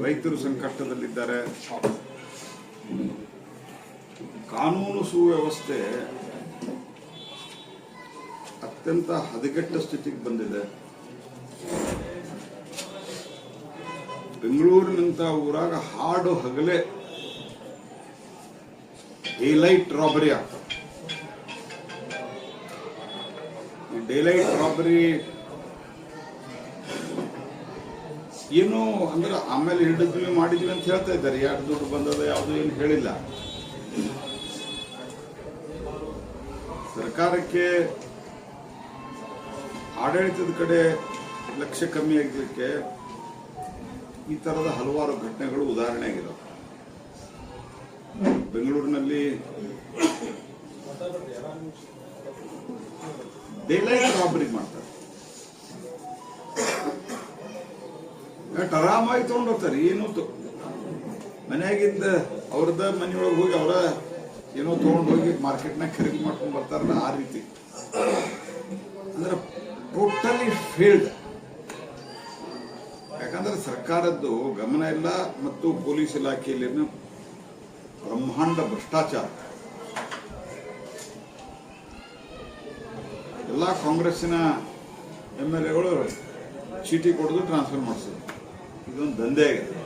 ರೈತರು ಸಂಕಷ್ಟದಲ್ಲಿದ್ದಾರೆ. ಕಾನೂನು ಸುವ್ಯವಸ್ಥೆ ಅತ್ಯಂತ ಹದಗೆಟ್ಟ ಸ್ಥಿತಿಗೆ ಬಂದಿದೆ. ಬೆಂಗಳೂರಿನಂತ ಊರಾಗ ಹಾಡು ಹಗಲೇ ಡೇಲೈಟ್ ರಾಬರಿ ಆಗ್ತದೆ. ಈ ಡೇಲೈಟ್ ರಾಬರಿ ಏನು ಅಂದ್ರೆ ಆಮೇಲೆ ಹಿಡಿದ್ವಿ ಮಾಡಿದ್ವಿ ಅಂತ ಹೇಳ್ತಾ ಇದ್ದಾರೆ. ಯಾರು ದುಡ್ಡು ಬಂದದ ಯಾವುದು ಏನು ಹೇಳಿಲ್ಲ. ಸರ್ಕಾರಕ್ಕೆ ಆಡಳಿತದ ಕಡೆ ಲಕ್ಷ್ಯ ಕಮ್ಮಿ ಆಗಲಿಕ್ಕೆ ಈ ತರದ ಹಲವಾರು ಘಟನೆಗಳು ಉದಾಹರಣೆ ಆಗಿದಾವೆ. ಬೆಂಗಳೂರಿನಲ್ಲಿ ಡೇಲೈಟ್ ರಾಬರಿ ಮಾಡ್ತಾರೆ. ಆರಾಮಾಗಿ ತಗೊಂಡು ಹೋಗ್ತಾರೆ. ಏನು ಮನೆಯಾಗಿಂದ ಅವ್ರದ ಮನೆಯೊಳಗೆ ಹೋಗಿ ಅವರ ಏನೋ ತಗೊಂಡು ಹೋಗಿ ಮಾರ್ಕೆಟ್ನಾಗ ಖರೀದಿ ಮಾಡ್ಕೊಂಡು ಬರ್ತಾರಲ್ಲ, ಆ ರೀತಿ ಅಂದ್ರೆ ಟೋಟಲಿ ಫೇಲ್ಡ್. ಯಾಕಂದ್ರೆ ಸರ್ಕಾರದ್ದು ಗಮನ ಇಲ್ಲ ಮತ್ತು ಪೊಲೀಸ್ ಇಲಾಖೆಯಲ್ಲಿ ಬ್ರಹ್ಮಾಂಡ ಭ್ರಷ್ಟಾಚಾರ. ಎಲ್ಲ ಕಾಂಗ್ರೆಸ್ಸಿನ MLAಗಳು ಚೀಟಿ ಕೊಡೋದು ಟ್ರಾನ್ಸ್ಫರ್ ಮಾಡಿಸೋದು, ಇದೊಂದು ದಂಧೆ ಆಗಿದೆ.